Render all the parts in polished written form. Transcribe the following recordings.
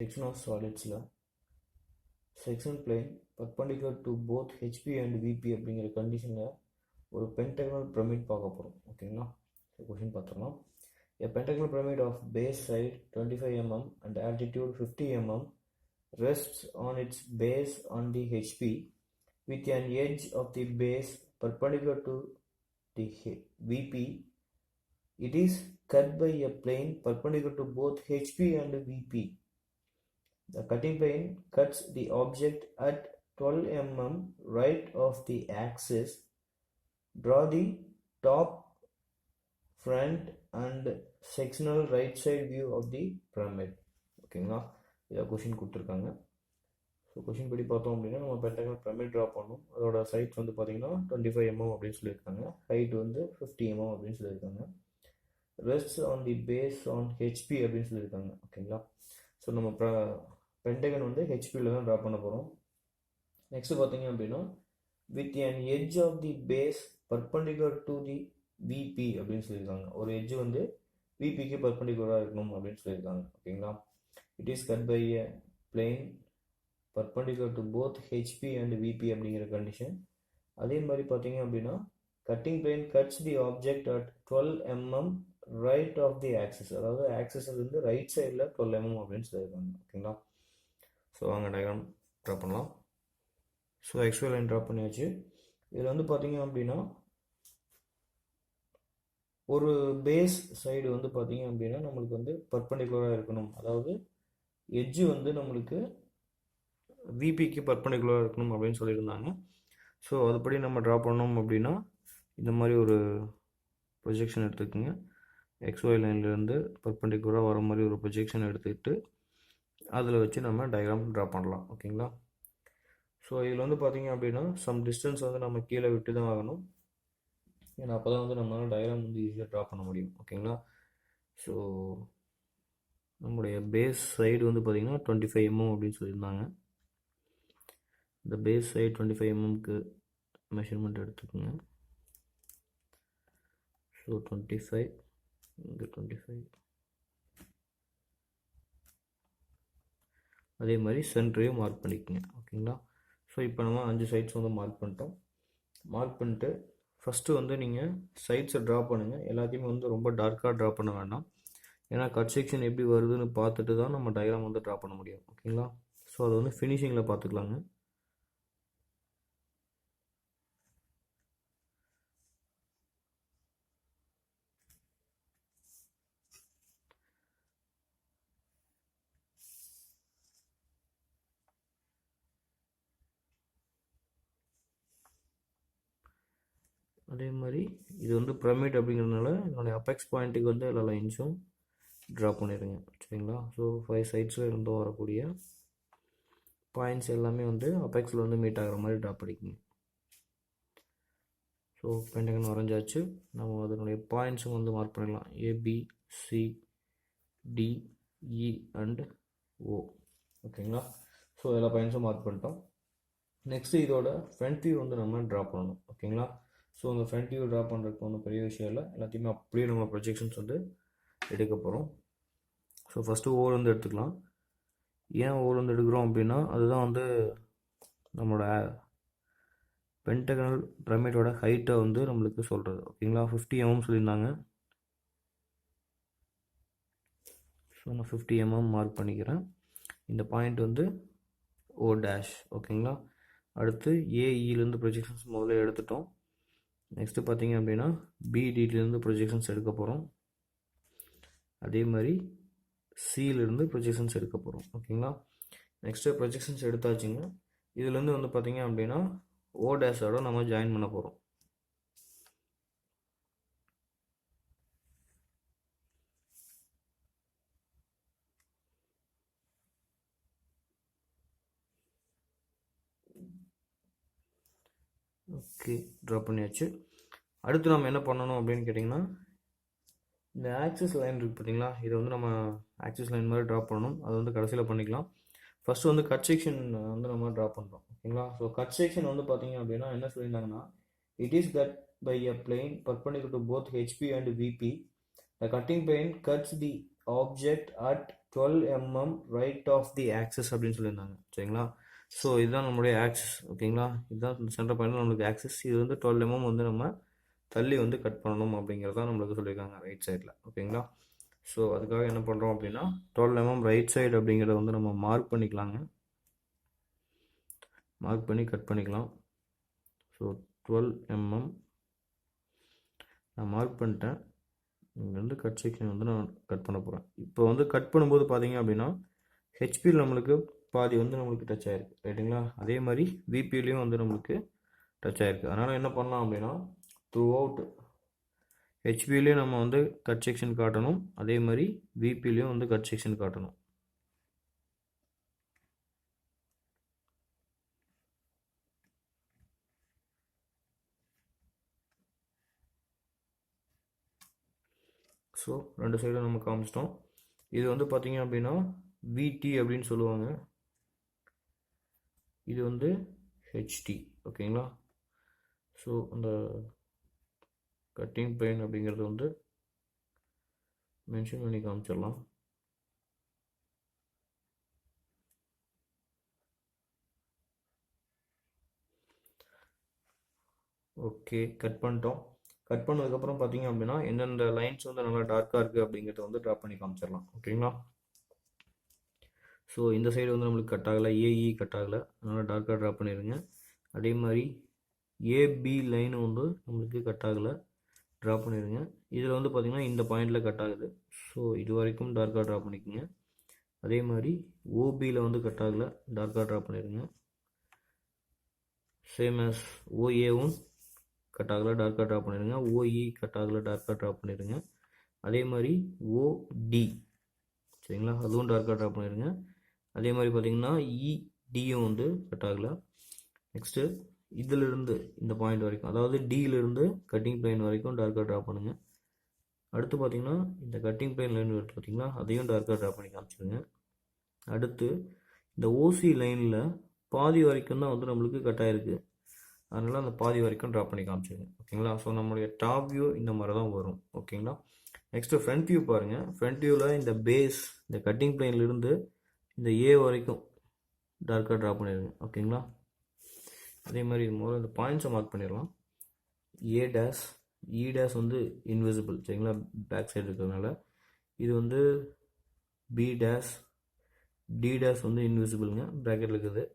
section of solids section plane perpendicular to both HP and VP அப்படிங்கிற கண்டிஷனில் ஒரு pentagonal pyramid பார்க்க போகிறோம். ஓகேங்களா? ஸோ கொஷின் பார்த்துடலாம். A pentagonal pyramid of base side 25 mm and altitude 50 mm rests on its base on the HP with an edge of the base perpendicular to the VP. It is cut by a plane perpendicular to both HP and VP. The cutting plane cuts the object at 12 mm right of the axis. Draw the top, front and sectional right side view of the pyramid. ஓகேங்களா? இதை question கொடுத்துருக்காங்க. So question படி பார்த்தோம் அப்படின்னா நம்ம pentagonal pyramid draw பண்ணணும். அதோட sides வந்து பார்த்தீங்கன்னா 25 mm அப்படின்னு சொல்லியிருக்காங்க. ஹைட் வந்து 50 mm அப்படின்னு சொல்லியிருக்காங்க. Rest on the base on HP அப்படின்னு சொல்லியிருக்காங்க. ஓகேங்களா? ஸோ நம்ம பென்டகன் வந்து ஹெச்பியில் தான் ட்ரா பண்ண போகிறோம். நெக்ஸ்ட் பார்த்தீங்க அப்படின்னா with an edge of the base perpendicular to the VP அப்படின்னு சொல்லியிருக்காங்க. ஒரு எட்ஜ் வந்து விபிக்கு பர்பண்டிகுலராக இருக்கணும் அப்படின்னு சொல்லியிருக்காங்க. ஓகேங்களா? It is cut by a plane perpendicular to both HP and VP அப்படிங்கிற கண்டிஷன். அதே மாதிரி பார்த்தீங்க அப்படின்னா cutting plane cuts the object at 12 mm right of the axis, அதாவது ஆக்சிஸில் இருந்து ரைட் சைடில் 12 mm அப்படின்னு சொல்லியிருக்காங்க. ஓகேங்களா? ஸோ வாங்க டயக்ராம் ட்ரா பண்ணலாம். ஸோ எக்ஸ்ஒய் லைன் ட்ரா பண்ணியாச்சு. இதில் வந்து பார்த்தீங்க அப்படின்னா ஒரு பேஸ் சைடு வந்து பார்த்தீங்க அப்படின்னா நம்மளுக்கு வந்து பர்பண்டிகுலராக இருக்கணும், அதாவது எட்ஜு வந்து நம்மளுக்கு விபிக்கு பர்பண்டிகுலராக இருக்கணும் அப்படின்னு சொல்லியிருந்தாங்க. ஸோ அதுபடி நம்ம ட்ரா பண்ணோம் அப்படின்னா இந்த மாதிரி ஒரு ப்ரொஜெக்ஷன் எடுத்துக்கோங்க. எக்ஸ்ஒய் லைன்லேருந்து பர்பண்டிகுலராக வர மாதிரி ஒரு ப்ரொஜெக்ஷன் எடுத்துக்கிட்டு அதில் வச்சு நம்ம டயக்ராம் ட்ரா பண்ணலாம். ஓகேங்களா? ஸோ இதில் வந்து பார்த்தீங்க அப்படின்னா சம் டிஸ்டன்ஸ் வந்து நம்ம கீழே விட்டு தான் ஆகணும். ஏன்னா அப்போ தான் வந்து நம்மளால் டயக்ராம் வந்து ஈஸியாக ட்ரா பண்ண முடியும். ஓகேங்களா? ஸோ நம்முடைய பேஸ் சைடு வந்து பார்த்திங்கன்னா 25 mm அப்படின்னு சொல்லியிருந்தாங்க. இந்த பேஸ் சைடு 25 mmக்கு மெஷர்மெண்ட் எடுத்துக்கோங்க. ஸோ 25 இங்கே 25, அதே மாதிரி சென்டரையும் மார்க் பண்ணிக்கோங்க. ஓகேங்களா? ஸோ இப்போ நம்ம 5 சைட்ஸ் வந்து மார்க் பண்ணிட்டோம். மார்க் பண்ணிட்டு ஃபஸ்ட்டு வந்து நீங்கள் சைட்ஸை ட்ரா பண்ணுங்கள். எல்லாத்தையுமே வந்து ரொம்ப டார்க்காக ட்ரா பண்ண வேண்டாம். ஏன்னா கட் செக்ஷன் எப்படி வருதுன்னு பார்த்துட்டு தான் நம்ம டயக்ராம் வந்து ட்ரா பண்ண முடியும். ஓகேங்களா? ஸோ அதை வந்து ஃபினிஷிங்கில் பார்த்துக்கலாங்க. அதே மாதிரி இது வந்து பிரமிட் அப்படிங்கிறதுனால என்னுடைய அபெக்ஸ் பாயிண்ட்டுக்கு வந்து எல்லா லைன்ஸும் ட்ரா பண்ணிடுங்க. சரிங்களா? ஸோ 5 சைட்ஸில் இருந்தும் வரக்கூடிய பாயிண்ட்ஸ் எல்லாமே வந்து அபெக்ஸில் வந்து மீட் ஆகிற மாதிரி ட்ரா பண்ணிக்கோங்க. ஸோ பென்டகன் வரைஞ்சாச்சு. நம்ம அதனுடைய பாயிண்ட்ஸும் வந்து மார்க் பண்ணிடலாம். ABCDE and O. ஓகேங்களா? ஸோ எல்லா பாயிண்ட்ஸும் மார்க் பண்ணிட்டோம். நெக்ஸ்ட்டு இதோட ஃப்ரண்ட் வியூ வந்து நம்ம ட்ரா பண்ணணும். ஓகேங்களா? ஸோ அந்த ஃப்ரண்ட் வியூ ட்ரா பண்ணுறதுக்கு ஒன்றும் பெரிய விஷயம் இல்லை. எல்லாத்தையுமே அப்படியே நம்ம ப்ரொஜெக்ஷன்ஸ் வந்து எடுக்க போகிறோம். ஸோ ஃபஸ்ட்டு ஓர் வந்து எடுத்துக்கலாம். ஏன் ஓர் வந்து எடுக்கிறோம் அப்படின்னா அதுதான் வந்து நம்மளோட பென்டகனல் பிரமிடோட ஹைட்டை வந்து நம்மளுக்கு சொல்கிறது. ஓகேங்களா? 50 mm சொல்லியிருந்தாங்க. ஸோ நான் 50 mm மார்க் பண்ணிக்கிறேன். இந்த பாயிண்ட் வந்து O டேஷ். ஓகேங்களா? அடுத்து ஏஇலேருந்து ப்ரொஜெக்ஷன்ஸ் முதல்ல எடுத்துட்டோம். நெக்ஸ்ட்டு பார்த்தீங்க அப்படின்னா பிடிலேருந்து ப்ரொஜெக்ஷன்ஸ் எடுக்க போகிறோம். அதே மாதிரி சியிலேருந்து ப்ரொஜெக்ஷன்ஸ் எடுக்க போகிறோம். ஓகேங்களா? நெக்ஸ்ட்டு ப்ரொஜெக்ஷன்ஸ் எடுத்தாச்சுங்க. இதுலேருந்து வந்து பார்த்தீங்க அப்படின்னா O டேஷோட நம்ம ஜாயின் பண்ண போகிறோம். ஓகே, ட்ரா பண்ணியாச்சு. அடுத்து நம்ம என்ன பண்ணணும் அப்படின்னு கேட்டிங்கன்னா இந்த ஆக்சிஸ் லைன் இருக்குது பார்த்தீங்களா, இதை வந்து நம்ம ஆக்சிஸ் லைன் மாதிரி ட்ரா பண்ணணும். அது வந்து கடைசியில் பண்ணிக்கலாம். ஃபஸ்ட்டு வந்து கட் செக்ஷன் வந்து நம்ம ட்ரா பண்ணுறோம். ஓகேங்களா? ஸோ கட் செக்ஷன் வந்து பார்த்தீங்க அப்படின்னா என்ன சொல்லியிருந்தாங்கன்னா it is cut by a plane perpendicular to both HP and VP. The cutting plane cuts the object at 12 mm right of the axis அப்படின்னு சொல்லியிருந்தாங்க சரிங்களா. ஸோ இதுதான் நம்மளுடைய ஆக்சிஸ் ஓகேங்களா. இதுதான் சென்டர் பாயிண்ட் நம்மளுக்கு ஆக்சிஸ். இது வந்து 12 mm வந்து நம்ம தள்ளி வந்து கட் பண்ணணும் அப்படிங்கிறதான் நம்மளுக்கு சொல்லியிருக்காங்க ரைட் சைடில் ஓகேங்களா. ஸோ அதுக்காக என்ன பண்ணுறோம் அப்படின்னா 12 mm ரைட் சைடு அப்படிங்கிறத வந்து நம்ம மார்க் பண்ணிக்கலாங்க. மார்க் பண்ணி கட் பண்ணிக்கலாம். ஸோ 12 mm நான் மார்க் பண்ணிட்டேன். இங்கேருந்து கட் செக்ஷன் வந்து நான் கட் பண்ண போகிறேன். இப்போ வந்து கட் பண்ணும்போது பார்த்தீங்க அப்படின்னா ஹெச்பியில் நம்மளுக்கு பாதி வந்து நம்மளுக்கு டச் ஆகிருக்கு ரைட்டுங்களா. அதே மாதிரி விபிலையும் வந்து நம்மளுக்கு டச் ஆகிருக்கு. அதனால் என்ன பண்ணலாம் அப்படின்னா த்ரூ அவுட் ஹெச்பிலையும் நம்ம வந்து கட் செக்ஷன் காட்டணும், அதே மாதிரி விபிலையும் வந்து கட் செக்ஷன் காட்டணும். ஸோ ரெண்டு சைடும் நம்ம காமிச்சிட்டோம். இது வந்து பார்த்தீங்க அப்படின்னா விடி அப்படின்னு சொல்லுவாங்க, இது வந்து ஹெச்டி ஓகேங்களா. ஸோ அந்த கட்டிங் பிளேன் அப்படிங்கிறது வந்து மென்ஷன் பண்ணி காமிச்சிடலாம். ஓகே கட் பண்ணிட்டோம். கட் பண்ணதுக்கப்புறம் பார்த்தீங்க அப்படின்னா எந்தெந்த லைன்ஸ் வந்து நல்லா டார்க்காக இருக்குது அப்படிங்கிறத வந்து ட்ரா பண்ணி காமிச்சிடலாம் ஓகேங்களா. ஸோ இந்த சைடு வந்து நம்மளுக்கு கட் ஆகலை, ஏஇ கட் ஆகலை, அதனால் டார்க்காக ட்ரா பண்ணிடுங்க. அதே மாதிரி ஏபி லைன் வந்து நம்மளுக்கு கட் ஆகலை, ட்ரா பண்ணிடுங்க. இதில் வந்து பார்த்திங்கன்னா இந்த பாயிண்டில் கட் ஆகுது, ஸோ இது வரைக்கும் டார்க்காக ட்ரா பண்ணிக்கோங்க. அதே மாதிரி ஓபியில் வந்து கட் ஆகலை, டார்க்காக ட்ரா பண்ணிடுங்க. சேம் ஆஸ் ஓஏவும் கட் ஆகலை, டார்க்காக ட்ரா பண்ணிடுங்க. ஓஇ கட் ஆகலை, டார்க்காக ட்ரா பண்ணிடுங்க. அதே மாதிரி ஓடி சரிங்களா, அதுவும் டார்க்காக ட்ரா பண்ணிடுங்க. அதே மாதிரி பார்த்திங்கன்னா இடியும் வந்து கட் ஆகலை. நெக்ஸ்ட்டு இதிலிருந்து இந்த பாயிண்ட் வரைக்கும், அதாவது டியிலிருந்து கட்டிங் பிளேன் வரைக்கும் டார்க்காக ட்ரா பண்ணுங்கள். அடுத்து பார்த்திங்கன்னா இந்த கட்டிங் பிளேன் லைன் வருது பார்த்திங்களா, அதையும் டார்க்காக ட்ரா பண்ணி காமிச்சிடுங்க. அடுத்து இந்த ஓசி லைனில் பாதி வரைக்கும் தான் வந்து நம்மளுக்கு கட் ஆகிருக்கு, அதனால் அந்த பாதி வரைக்கும் ட்ரா பண்ணி காமிச்சிடுங்க ஓகேங்களா. ஸோ நம்மளுடைய டாப் வியூ இந்த மாதிரி தான் வரும் ஓகேங்களா. நெக்ஸ்ட்டு ஃப்ரண்ட் வியூ பாருங்கள். ஃப்ரண்ட் வியூவில் இந்த பேஸ் இந்த கட்டிங் பிளேன்லேருந்து இந்த ஏ வரைக்கும் டார்க்காக ட்ரா பண்ணிடுங்க ஓகேங்களா. அதே மாதிரி முதல்ல இந்த பாயிண்ட்ஸை மார்க் பண்ணிடலாம். ஏ டேஷ், இ டேஷ் வந்து இன்விசிபிள் சரிங்களா, பேக் சைடு இருக்கிறதுனால. இது வந்து பி டேஷ், டி டேஷ் வந்து இன்விசிபிளுங்க, ப்ராக்கெட்டில் இருக்குது.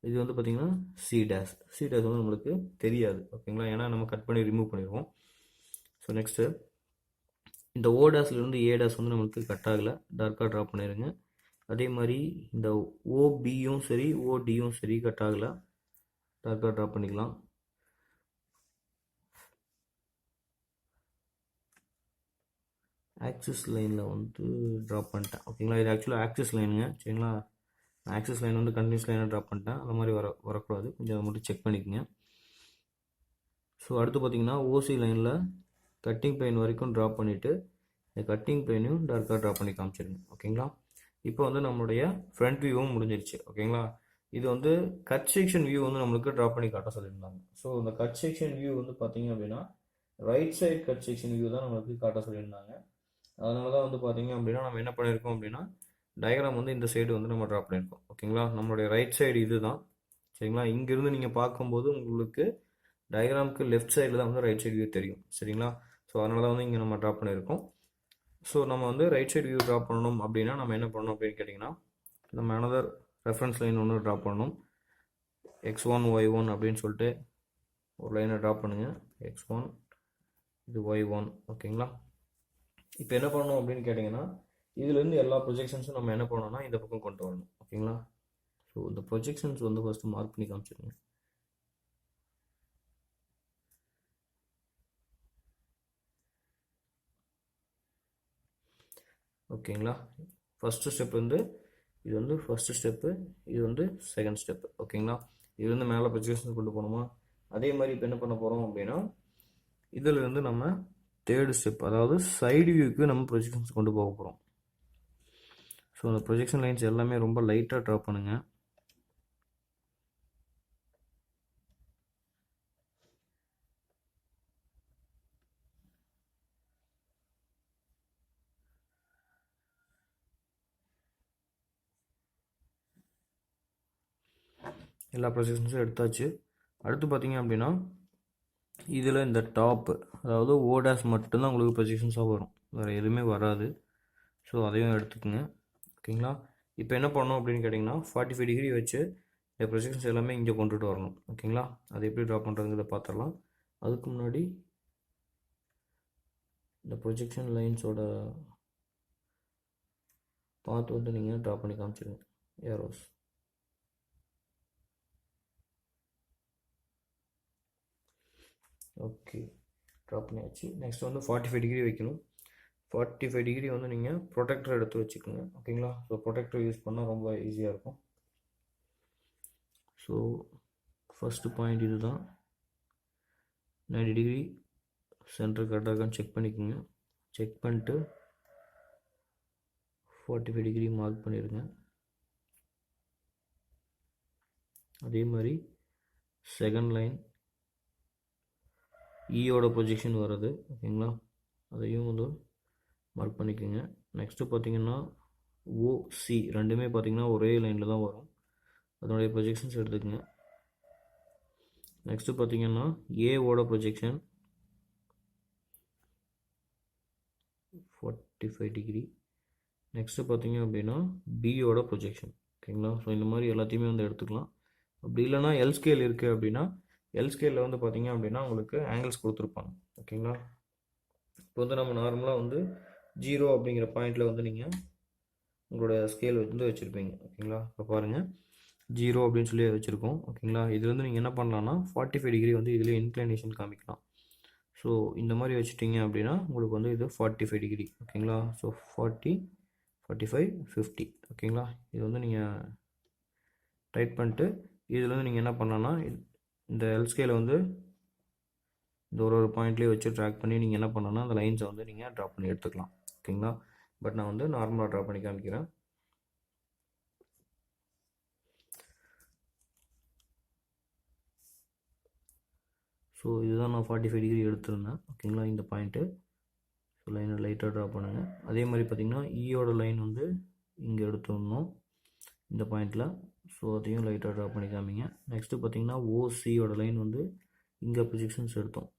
இது வந்து பார்த்திங்கன்னா சி டேஷ், சி டேஷ் வந்து நம்மளுக்கு தெரியாது ஓகேங்களா, ஏன்னா நம்ம கட் பண்ணி ரிமூவ் பண்ணிடுவோம். ஸோ நெக்ஸ்ட்டு இந்த ஓ டேஷ்லேருந்து ஏ டேஷ் வந்து நம்மளுக்கு கட் ஆகலை, டார்க்காக ட்ரா பண்ணிடுங்க. அதே மாதிரி இந்த ஓபியும் சரி ஓடியும் சரி கட் ஆகலை, டார்க்காக ட்ரா பண்ணிக்கலாம். ஆக்சிஸ் லைனில் வந்து ட்ரா பண்ணிட்டேன் ஓகேங்களா. இது ஆக்சுவலாக ஆக்சிஸ் லைனுங்க சரிங்களா. ஆக்சிஸ் லைன் வந்து கண்டினியூஸ் லைனாக ட்ரா பண்ணிட்டேன், அந்த மாதிரி வரக்கூடாது, கொஞ்சம் அதை மட்டும் செக் பண்ணிக்கோங்க. ஸோ அடுத்து பார்த்திங்கன்னா ஓசி லைனில் கட்டிங் பிளேன் வரைக்கும் ட்ரா பண்ணிவிட்டு இந்த கட்டிங் பிளேனையும் டார்க்காக ட்ரா பண்ணி காமிச்சிடுங்க ஓகேங்களா. இப்போ வந்து நம்மளுடைய ஃப்ரண்ட் வியூவும் முடிஞ்சிருச்சு ஓகேங்களா. இது வந்து கட் செக்ஷன் வியூ வந்து நம்மளுக்கு ட்ரா பண்ணி காட்ட சொல்லியிருந்தாங்க. ஸோ இந்த கட் செக்ஷன் வியூ வந்து பார்த்தீங்க அப்படின்னா right side cut section view தான் நம்மளுக்கு காட்ட சொல்லியிருந்தாங்க. அதனால தான் வந்து பார்த்தீங்க அப்படின்னா நம்ம என்ன பண்ணியிருக்கோம் அப்படின்னா டயக்ராம் வந்து இந்த சைடு வந்து நம்ம ட்ரா பண்ணியிருக்கோம் ஓகேங்களா. நம்மளுடைய ரைட் சைடு இது தான் சரிங்களா. இங்கேருந்து நீங்கள் பார்க்கும்போது உங்களுக்கு டயக்ராமுக்கு லெஃப்ட் சைடில் தான் வந்து ரைட் சைடு வியூ தெரியும் சரிங்களா. ஸோ அதனால தான் வந்து இங்கே நம்ம ட்ரா பண்ணியிருக்கோம். ஸோ நம்ம வந்து ரைட் சைடு வியூ ட்ரா பண்ணணும் அப்படின்னா நம்ம என்ன பண்ணணும் அப்படின்னு கேட்டிங்கன்னா நம்ம அனதர் ரெஃபரன்ஸ் லைன் ஒன்று ட்ரா பண்ணணும். x1 y1 அப்படின்னு சொல்லிட்டு ஒரு லைனை ட்ரா பண்ணுங்கள். x1 இது y1 ஓகேங்களா. இப்போ என்ன பண்ணணும் அப்படின்னு கேட்டிங்கன்னா இதுலேருந்து எல்லா ப்ரொஜெக்ஷன்ஸும் நம்ம என்ன பண்ணணும்னா இந்த பக்கம் கொண்டு வரணும் ஓகேங்களா. ஸோ இந்த ப்ரொஜெக்ஷன்ஸ் வந்து ஃபஸ்ட்டு மார்க் பண்ணி காமிச்சிருங்க ஓகேங்களா. ஃபஸ்ட்டு ஸ்டெப் வந்து இது வந்து ஃபஸ்ட்டு ஸ்டெப்பு, இது வந்து செகண்ட் ஸ்டெப்பு ஓகேங்களா. இது வந்து மேலே ப்ரொஜெக்ஷன் கொண்டு போகணுமா. அதே மாதிரி இப்போ என்ன பண்ண போகிறோம் அப்படின்னா இதிலிருந்து நம்ம தேர்டு ஸ்டெப், அதாவது சைடு வியூக்கு நம்ம ப்ரொஜெக்ஷன்ஸ் கொண்டு போக போகிறோம். ஸோ அந்த ப்ரொஜெக்ஷன் லைன்ஸ் எல்லாமே ரொம்ப லைட்டாக ட்ரா பண்ணுங்கள். எல்லா ப்ரொஜெக்ஷன்ஸும் எடுத்தாச்சு. அடுத்து பார்த்தீங்க அப்படின்னா இதில் இந்த டாப்பு, அதாவது ஓடாஸ் மட்டும்தான் உங்களுக்கு ப்ரொஜெக்ஷன்ஸாக வரும், வேறு எதுவுமே வராது. ஸோ அதையும் எடுத்துக்கோங்க. ஓகேங்களா. இப்போ என்ன பண்ணணும் அப்படின்னு கேட்டிங்கன்னா 45 டிகிரி வச்சு இந்த ப்ரொஜெக்ஷன்ஸ் எல்லாமே இங்கே கொண்டுட்டு வரணும். ஓகேங்களா. அது எப்படி ட்ரா பண்ணுறதுங்கிறத பார்த்துடலாம். அதுக்கு முன்னாடி இந்த ப்ரொஜெக்ஷன் லைன்ஸோட பாத் வந்து நீங்கள் ட்ரா பண்ணி காமிச்சிடுங்க. ஏரோஸ். ஓகே, ட்ரா பண்ணியாச்சு. நெக்ஸ்ட் வந்து 45 டிகிரி வைக்கணும். 45 டிகிரி வந்து நீங்கள் ப்ரொடெக்டர் எடுத்து வச்சுக்கோங்க. ஓகேங்களா. ஸோ ப்ரொடெக்டர் யூஸ் பண்ணால் ரொம்ப ஈஸியாக இருக்கும். ஸோ ஃபஸ்ட்டு பாயிண்ட் இது தான். 90 டிகிரி சென்டர் கரெக்டாக இருக்கான்னு செக் பண்ணிக்கோங்க. செக் பண்ணிட்டு 45 டிகிரி மார்க் பண்ணிடுங்க. அதே மாதிரி செகண்ட் லைன் ஈயோட ப்ரொஜெக்ஷன் வருது. ஓகேங்களா. அதையும் வந்து மார்க் பண்ணிக்கோங்க. நெக்ஸ்ட்டு பார்த்தீங்கன்னா ஓசி ரெண்டுமே பார்த்தீங்கன்னா ஒரே லைனில் தான் வரும், அதனுடைய ப்ரொஜெக்ஷன்ஸ் எடுத்துக்கோங்க. நெக்ஸ்ட்டு பார்த்தீங்கன்னா ஏவோட ப்ரொஜெக்ஷன் 45 டிகிரி. நெக்ஸ்ட்டு பார்த்தீங்க அப்படின்னா பியோட ப்ரொஜெக்ஷன். ஓகேங்களா. ஸோ இந்த மாதிரி எல்லாத்தையுமே வந்து எடுத்துக்கலாம். அப்படி இல்லைனா எல் ஸ்கேல் இருக்குது அப்படின்னா எல் ஸ்கேலில் வந்து பார்த்தீங்க அப்படின்னா உங்களுக்கு ஆங்கிள்ஸ் கொடுத்துருப்பாங்க. ஓகேங்களா. இப்போ வந்து நம்ம நார்மலாக வந்து 0 அப்படிங்கிற பாயிண்டில் வந்து நீங்கள் உங்களோட ஸ்கேல் வந்து வச்சுருப்பீங்க. ஓகேங்களா. இப்போ பாருங்கள் 0 அப்படின்னு சொல்லி வச்சுருக்கோம். ஓகேங்களா. இது வந்து நீங்கள் என்ன பண்ணலான்னா 45 டிகிரி வந்து இதில் இன்க்ளைனேஷன் காமிக்கலாம். ஸோ இந்த மாதிரி வச்சுட்டிங்க அப்படின்னா உங்களுக்கு வந்து இது 45 டிகிரி. ஓகேங்களா. ஸோ 40, 45, 50. ஓகேங்களா. இது வந்து நீங்கள் டைட் பண்ணிட்டு இதில் வந்து நீங்கள் என்ன பண்ணலான்னா இந்த எல் ஸ்கேலை வந்து இந்த ஒரு பாயிண்ட்லேயே வச்சு ட்ராக் பண்ணி நீங்கள் என்ன பண்ணணும்னா அந்த லைன்ஸை வந்து நீங்கள் ட்ரா பண்ணி எடுத்துக்கலாம். ஓகேங்களா. பட் நான் வந்து நார்மலாக ட்ரா பண்ணி காமிக்கிறேன். ஸோ இதுதான் நான் 45 டிகிரி எடுத்திருந்தேன். ஓகேங்களா. இந்த பாயிண்ட்டு. ஸோ லைனை லைட்டாக ட்ரா பண்ணுங்கள். அதே மாதிரி பார்த்திங்கன்னா ஈயோட லைன் வந்து இங்கே எடுத்துடணும் இந்த பாயிண்டில். ஸோ அதையும் லைட்டாக ட்ரா பண்ணி காமிங்க. நெக்ஸ்ட்டு பார்த்திங்கன்னா ஓசியோட லைன் வந்து இங்கே ப்ரொஜெக்ஷன்ஸ் எடுத்தோம்.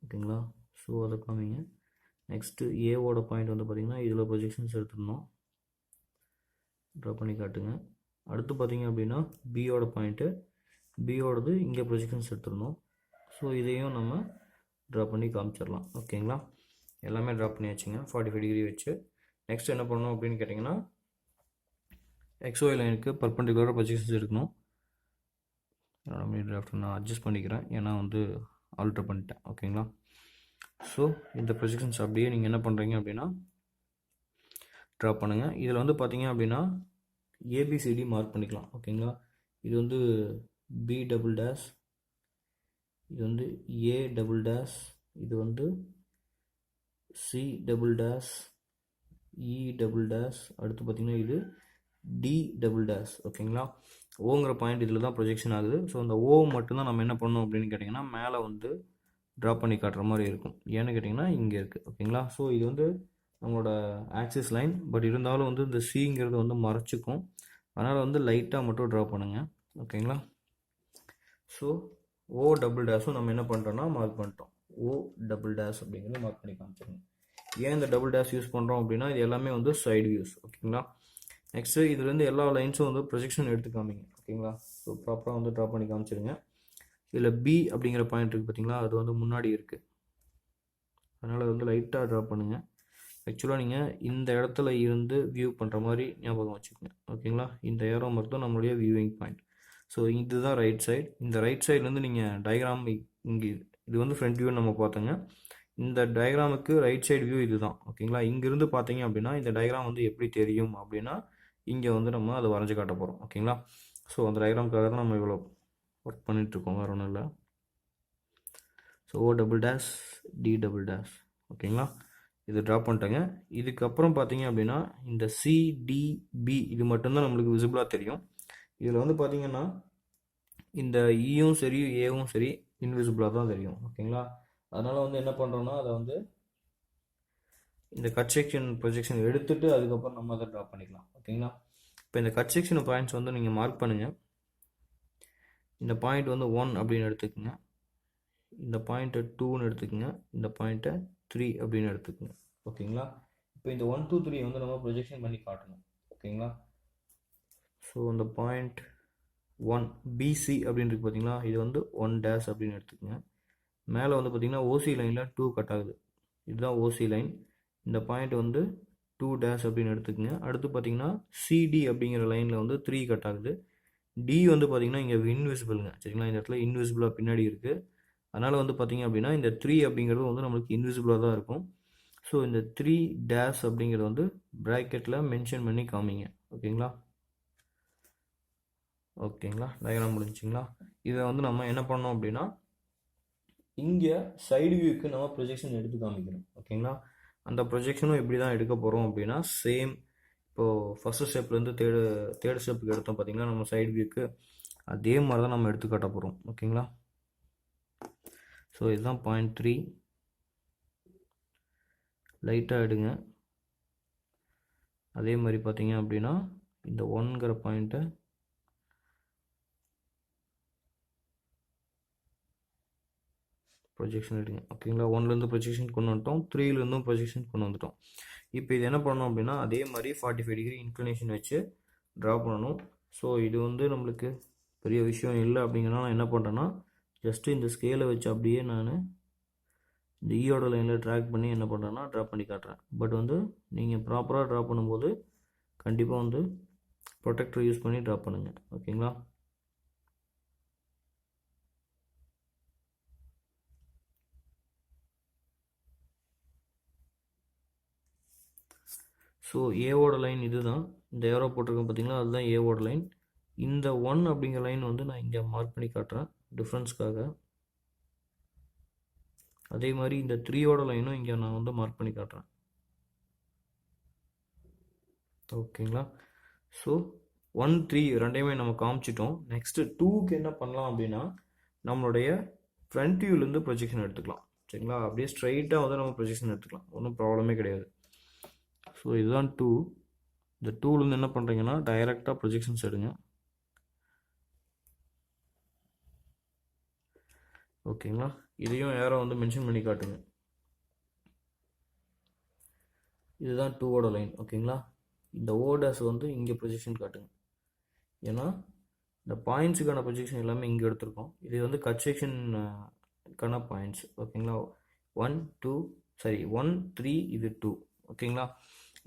ஓகேங்களா. ஸோ அதை காமிங்க. நெக்ஸ்ட்டு ஏவோட பாயிண்ட் வந்து பார்த்திங்கன்னா இதில் ப்ரொஜெக்ஷன்ஸ் எடுத்துடணும், ட்ரா பண்ணி காட்டுங்க. அடுத்து பார்த்திங்க அப்படின்னா பியோட பாயிண்ட்டு, பியோடது இங்கே ப்ரொஜெக்ஷன்ஸ் எடுத்துடணும். ஸோ இதையும் நம்ம ட்ரா பண்ணி காமிச்சிடலாம். ஓகேங்களா. எல்லாமே ட்ரா பண்ணியாச்சுங்க 45 டிகிரி வச்சு. நெக்ஸ்ட் என்ன பண்ணணும் அப்படின்னு கேட்டிங்கன்னா எக்ஸ்ஒய் லைனுக்கு பர்பண்டிகுலராக ப்ரொஜெக்ஷன்ஸ் எடுக்கணும். நான் அட்ஜஸ்ட் பண்ணிக்கிறேன், ஏன்னா வந்து ஆல்டர் பண்ணிட்டேன். ஓகேங்களா. ஸோ இந்த ப்ரொஜெக்ஷன்ஸ் அப்படியே நீங்கள் என்ன பண்ணுறீங்க அப்படின்னா ட்ரா பண்ணுங்கள். இதில் வந்து பார்த்தீங்க அப்படின்னா ஏபிசிடி மார்க் பண்ணிக்கலாம். ஓகேங்களா. இது வந்து பி டபுள் டேஷ், இது வந்து ஏ டபுள் டேஷ், இது வந்து C double dash, E double dash, அடுத்து பார்த்தீங்கன்னா இது டி டபுள் டேஷ். ஓகேங்களா. ஓங்கிற பாயிண்ட் இதில் தான் ப்ரொஜெக்ஷன் ஆகுது. ஸோ அந்த ஓ மட்டும்தான் நம்ம என்ன பண்ணணும் அப்படின்னு கேட்டிங்கன்னா மேலே வந்து ட்ரா பண்ணி காட்டுற மாதிரி இருக்கும். ஏன்னு கேட்டிங்கன்னா இங்கே இருக்குது. ஓகேங்களா. ஸோ இது வந்து நம்மளோட ஆக்சிஸ் லைன், பட் இருந்தாலும் வந்து இந்த சிங்கிறது வந்து மறைச்சிக்கும், அதனால் வந்து லைட்டாக மட்டும் ட்ரா பண்ணுங்கள். ஓகேங்களா. ஸோ ஓ டபுள் டேஷும் நம்ம என்ன பண்ணுறோன்னா மார்க் பண்ணிட்டோம். ஓ டபுள் டேஷ் அப்படிங்கிறது மார்க் பண்ணி காமிச்சிருங்க. ஏன் இந்த டபுள் டேஷ் யூஸ் பண்ணுறோம் அப்படின்னா இது எல்லாமே வந்து சைடு வியூஸ். ஓகேங்களா. நெக்ஸ்ட்டு இதுலேருந்து எல்லா லைன்ஸும் வந்து ப்ரொஜெக்ஷன் எடுத்து காமிங்க. ஓகேங்களா. ஸோ ப்ராப்பராக வந்து ட்ரா பண்ணி காமிச்சிருங்க. இதில் பி அப்படிங்கிற பாயிண்ட் இருக்குது பார்த்தீங்களா, அது வந்து முன்னாடி இருக்குது, அதனால் வந்து லைட்டாக ட்ரா பண்ணுங்கள். ஆக்சுவலாக நீங்கள் இந்த இடத்துல இருந்து வியூ பண்ணுற மாதிரி ஞாபகம் வச்சுக்கோங்க. ஓகேங்களா. இந்த ஏரோ மட்டும் நம்மளுடைய வியூவிங் பாயிண்ட். ஸோ இதுதான் ரைட் சைடு. இந்த ரைட் சைட்லேருந்து நீங்கள் டயக்ராம் இங்கே இது வந்து ஃப்ரண்ட் வியூ நம்ம பார்த்தோங்க. இந்த டயக்ராமுக்கு ரைட் சைடு வியூ இது தான். ஓகேங்களா. இங்கேருந்து பார்த்தீங்க அப்படின்னா இந்த டயக்ராம் வந்து எப்படி தெரியும் அப்படின்னா இங்கே வந்து நம்ம அதை வரைஞ்சி காட்ட போகிறோம். ஓகேங்களா. ஸோ அந்த டயக்ராமுக்காக தான் நம்ம இவ்வளோ ஒர்க் பண்ணிகிட்ருக்கோம், வேறு ஒன்றும் இல்லை. So O double dash, D double dash. ஓகேங்களா. இது ட்ரா பண்ணிட்டேங்க. இதுக்கப்புறம் பார்த்தீங்க அப்படின்னா இந்த சிடிபி இது மட்டும்தான் நம்மளுக்கு விசிபிளாக தெரியும். இதில் வந்து பார்த்தீங்கன்னா இந்த இயும் சரி ஏவும் சரி இன்விசிபிளாக தான் தெரியும். ஓகேங்களா. அதனால் வந்து என்ன பண்ணுறோன்னா அதை வந்து இந்த கட் செக்ஷன் ப்ரொஜெக்ஷன் எடுத்துகிட்டு அதுக்கப்புறம் நம்ம அதை ட்ரா பண்ணிக்கலாம். ஓகேங்களா. இப்போ இந்த கட் செக்ஷன் பாயிண்ட்ஸ் வந்து நீங்கள் மார்க் பண்ணுங்கள். இந்த பாயிண்ட் வந்து 1 அப்படின்னு எடுத்துக்கோங்க, இந்த பாயிண்ட்டை 2ன்னு எடுத்துக்கோங்க, இந்த பாயிண்ட்டை 3 அப்படின்னு எடுத்துக்கோங்க. ஓகேங்களா? இப்போ இந்த 1 2 3 வந்து நம்ம ப்ரொஜெக்ஷன் பண்ணி காட்டணும். ஓகேங்களா? ஸோ அந்த பாயிண்ட் 1 பிசி அப்படின்னு இருக்கு பார்த்தீங்களா, இது வந்து 1 டேஷ் அப்படின்னு எடுத்துக்கோங்க. மேலே வந்து பார்த்தீங்கன்னா ஓசி லைனில் 2 கட் ஆகுது, இதுதான் ஓசி லைன். இந்த பாயிண்ட் வந்து 2 டேஷ் அப்படின்னு எடுத்துக்கோங்க. அடுத்து பார்த்தீங்கன்னா சிடி அப்படிங்கிற லைனில் வந்து 3 கட் ஆகுது. டி வந்து பார்த்தீங்கன்னா இங்கே இன்விசிபிளுங்க, சரிங்களா? இந்த இடத்துல இன்விசிபிளாக பின்னாடி இருக்குது. அதனால் வந்து பார்த்தீங்க அப்படின்னா இந்த 3 அப்படிங்கிறது வந்து நம்மளுக்கு இன்விசிபிளாக தான் இருக்கும். ஸோ இந்த 3 டேஷ் அப்படிங்கிறது வந்து ப்ராக்கெட்டில் மென்ஷன் பண்ணி காமிங்க. ஓகேங்களா? ஓகேங்களா? டயக்ராம் முடிஞ்சுங்களா? இதை வந்து நம்ம என்ன பண்ணோம் அப்படின்னா இங்கே சைடு வியூக்கு நம்ம ப்ரொஜெக்ஷன் எடுத்து காமிக்கணும். ஓகேங்களா? அந்த ப்ரொஜெக்ஷனும் எப்படி தான் எடுக்க போகிறோம் அப்படின்னா சேம் இப்போது ஃபஸ்ட்டு ஸ்டெப்லேருந்து தேர்ட் ஸ்டெப்புக்கு எடுத்தோம் பார்த்தீங்கன்னா நம்ம சைடு வியூக்கு அதே மாதிரி தான் நம்ம எடுத்து காட்ட போகிறோம். ஓகேங்களா? ஸோ இதுதான் பாயிண்ட் 3, லைட்டாக எடுங்க. அதே மாதிரி பார்த்தீங்க அப்படின்னா இந்த 1ங்கிற பாயிண்ட்டை ப்ரொஜெக்ஷன் எடுங்க. ஓகேங்களா? 1லேருந்து ப்ரொஜெக்ஷன் கொண்டு வந்துட்டோம், 3லேருந்தும் ப்ரொஜெக்ஷன் கொண்டு வந்துட்டோம். இப்போ இது என்ன பண்ணோம் அப்படின்னா அதே மாதிரி 45 டிகிரி இன்க்ளினேஷன் வச்சு ட்ரா பண்ணணும். ஸோ இது வந்து நம்மளுக்கு பெரிய விஷயம் இல்லை அப்படிங்கிறனால நான் என்ன பண்ணுறேன்னா ஜஸ்ட்டு இந்த ஸ்கேலை வச்சு அப்படியே நான் இந்த ஈயோட லைனில் ட்ராக் பண்ணி என்ன பண்ணுறேன்னா ட்ரா பண்ணி காட்டுறேன். பட் வந்து நீங்கள் ப்ராப்பராக ட்ரா பண்ணும்போது கண்டிப்பாக வந்து ப்ரொடெக்டர் யூஸ் பண்ணி ட்ரா பண்ணுங்கள். ஓகேங்களா? ஸோ ஏவோட லைன் இது தான், இந்த ஏரோ போட்டிருக்கேன் பார்த்தீங்களா, அதுதான் ஏவோட லைன். இந்த 1 அப்படிங்கிற லைன் வந்து நான் இங்கே மார்க் பண்ணி காட்டுறேன் டிஃப்ரென்ஸ்க்காக. அதே மாதிரி இந்த 3யோட லைனும் இங்கே நான் வந்து மார்க் பண்ணி காட்டுறேன். ஓகேங்களா? ஸோ 1 3 ரெண்டையுமே நம்ம காமிச்சிட்டோம். நெக்ஸ்ட்டு 2க்கு என்ன பண்ணலாம் அப்படின்னா நம்மளுடைய ஃப்ரண்ட் வியூலேருந்து ப்ரொஜெக்ஷன் எடுத்துக்கலாம். சரிங்களா? அப்படியே ஸ்ட்ரைட்டாக வந்து நம்ம ப்ரொஜெக்ஷன் எடுத்துக்கலாம், ஒன்றும் ப்ராப்ளமே கிடையாது. ஸோ இதுதான் 2. இந்த 2லேருந்து என்ன பண்ணுறீங்கன்னா டைரெக்டாக ப்ரொஜெக்ஷன்ஸ் எடுங்க. ஓகேங்களா? இதையும் ஏரோ வந்து மென்ஷன் பண்ணி காட்டுங்க. இதுதான் 2ஓட லைன். ஓகேங்களா? இந்த ஓடஸ் வந்து இங்கே ப்ரொஜெக்ஷன் காட்டுங்க. ஏன்னா இந்த பாயிண்ட்ஸுக்கான ப்ரொஜெக்ஷன் எல்லாமே இங்கே எடுத்திருக்கோம். இது வந்து கட் செக்ஷனுக்கான பாயிண்ட்ஸ். ஓகேங்களா? 1 3 இது 2. ஓகேங்களா?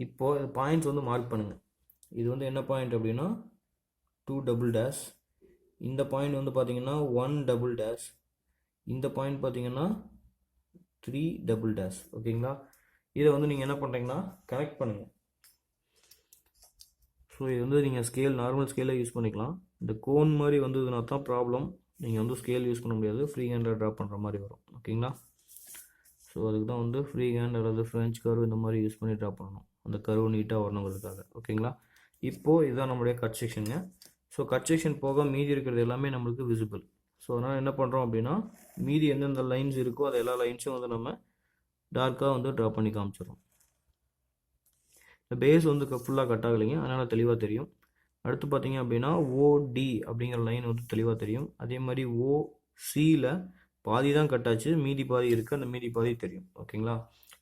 இப்போது பாயிண்ட்ஸ் வந்து மார்க் பண்ணுங்கள். இது வந்து என்ன பாயிண்ட் அப்படின்னா 2 டபுள் டேஷ். இந்த பாயிண்ட் வந்து பார்த்தீங்கன்னா 1 டபுள் டேஷ். இந்த பாயிண்ட் பார்த்தீங்கன்னா 3 டபுள் டேஷ். ஓகேங்களா? இதை வந்து நீங்கள் என்ன பண்ணுறீங்கன்னா கனெக்ட் பண்ணுங்கள். ஸோ இது வந்து நீங்கள் ஸ்கேல் நார்மல் ஸ்கேலை யூஸ் பண்ணிக்கலாம். இந்த கோன் மாதிரி வந்ததுனா தான் ப்ராப்ளம். நீங்கள் வந்து ஸ்கேல் யூஸ் பண்ண முடியாது, ஃப்ரீ ஹேண்டில் ட்ரா பண்ணுற மாதிரி வரும். ஓகேங்களா? ஸோ அதுக்கு தான் வந்து ஃப்ரீ ஹேண்ட் அல்லது ஃப்ரெஞ்ச் கர்வ் இந்த மாதிரி யூஸ் பண்ணி ட்ரா பண்ணணும், அந்த கர்வ் நீட்டாக வரணுங்கிறதுக்காக. ஓகேங்களா? இப்போது இதுதான் நம்மளுடைய கட் செக்ஷனுங்க. ஸோ கட் செக்ஷன் போக மீதி இருக்கிறது எல்லாமே நம்மளுக்கு விசிபிள். ஸோ அதனால் என்ன பண்ணுறோம் அப்படின்னா மீதி எந்தெந்த லைன்ஸ் இருக்கோ அது எல்லா லைன்ஸும் வந்து நம்ம டார்க்காக வந்து ட்ரா பண்ணி காமிச்சிடும். இந்த பேஸ் வந்து ஃபுல்லாக கட் ஆகலைங்க, அதனால் தெளிவாக தெரியும். அடுத்து பார்த்தீங்க அப்படின்னா ஓடி அப்படிங்கிற லைன் வந்து தெளிவாக தெரியும். அதே மாதிரி ஓசியில் பாதி தான் கட்டாச்சு, மீதி பாதி இருக்குது, அந்த மீதி பாதி தெரியும். ஓகேங்களா?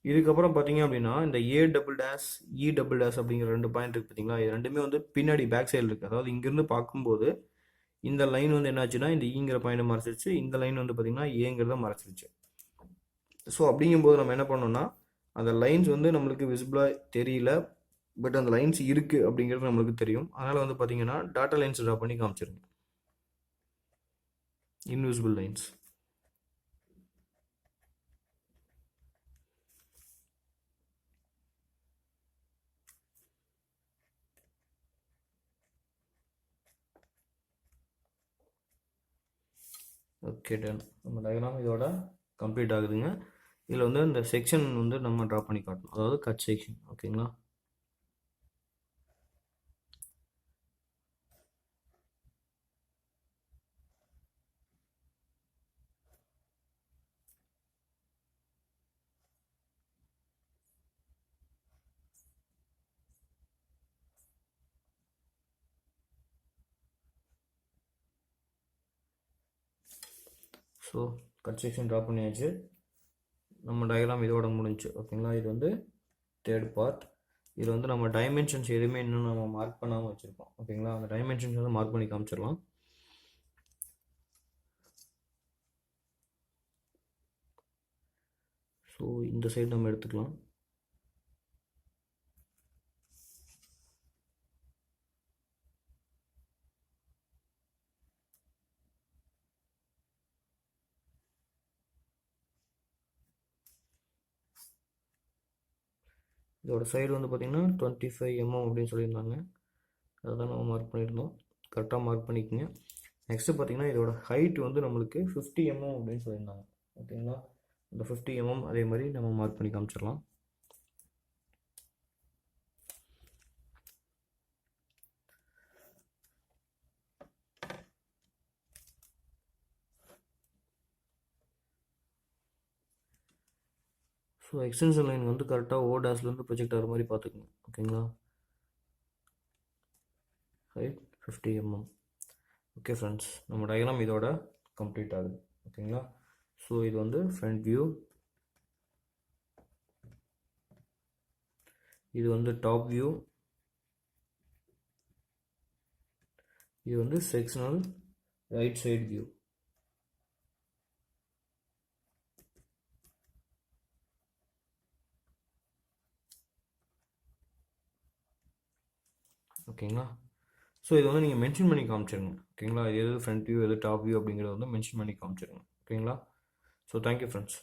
இதுக்கப்புறம் பார்த்தீங்க அப்படின்னா இந்த A double dash E double dash அப்படிங்கிற 2 பாயிண்ட் இருக்குது பார்த்தீங்களா, இது ரெண்டுமே வந்து பின்னாடி பேக் சைடில் இருக்குது. அதாவது இங்கேருந்து பார்க்கும்போது இந்த லைன் வந்து என்னாச்சுன்னா இந்த ஈங்கிற பாயிண்டை மறைச்சிருச்சு, இந்த லைன் வந்து பார்த்தீங்கன்னா ஏங்கிறத மறைச்சிருச்சு. ஸோ அப்படிங்கும்போது நம்ம என்ன பண்ணோம்னா அந்த லைன்ஸ் வந்து நம்மளுக்கு விசிபிளாக தெரியல, பட் அந்த லைன்ஸ் இருக்குது அப்படிங்கிறது நம்மளுக்கு தெரியும். அதனால் வந்து பார்த்தீங்கன்னா டாட்டா லைன்ஸ் ட்ரா பண்ணி காமிச்சிருங்க, இன்விசிபிள் லைன்ஸ். Okay done. நம்ம டயக்ராம் இதோட கம்ப்ளீட் ஆகுதுங்க. இதில் வந்து இந்த செக்ஷன் வந்து நம்ம ட்ரா பண்ணி காட்டணும், அதாவது கட் செக்ஷன். ஓகேங்களா? ஸோ கட் செக்ஷன் ட்ரா பண்ணியாச்சு. நம்ம டயக்ராம் இதோட முடிஞ்சு. ஓகேங்களா, இது வந்து தேர்ட் பார்ட். இது வந்து நம்ம டைமென்ஷன்ஸ் எதுவுமே இன்னும் நம்ம மார்க் பண்ணாமல் வச்சுருக்கோம். ஓகேங்களா, அந்த டைமென்ஷன்ஸ் வந்து மார்க் பண்ணி காமிச்சிடலாம். ஸோ இந்த சைடு நம்ம எடுத்துக்கலாம். இதோட சைடு வந்து பார்த்திங்கன்னா 25 mm அப்படின்னு சொல்லியிருந்தாங்க. அதை தான் நம்ம மார்க் பண்ணியிருந்தோம். கரெக்டாக மார்க் பண்ணிக்கோங்க. நெக்ஸ்ட்டு பார்த்திங்கன்னா இதோட ஹைட் வந்து நம்மளுக்கு 50 mm அப்படின்னு சொல்லியிருந்தாங்க. ஓகேங்களா, இந்த 50 mm அதே மாதிரி நம்ம மார்க் பண்ணி காமிச்சிடலாம். ஸோ எக்ஸ்டென்ஷன் லைன் வந்து கரெக்டாக ஓடாஸ்லேருந்து ப்ரொஜெக்ட் ஆகிற மாதிரி பார்த்துக்கணும். ஓகேங்களா, ஹைட் 50 mm. ஓகே ஃப்ரெண்ட்ஸ், நம்ம டயக்ராம் இதோட கம்ப்ளீட் ஆகுது. ஓகேங்களா, ஸோ இது வந்து ஃப்ரண்ட் வியூ, இது வந்து டாப் வியூ, இது வந்து செக்ஷனல் ரைட் சைடு வியூ. ஓகேங்களா, ஸோ இது வந்து நீங்கள் மென்ஷன் பண்ணி காமிச்சிருங்க. ஓகேங்களா, எது ஃப்ரண்ட் வியூ எது டாப் வியூ அப்படிங்கிறத வந்து மென்ஷன் பண்ணி காமிச்சிருங்க. ஓகேங்களா, ஸோ தேங்க்யூ ஃப்ரெண்ட்ஸ்.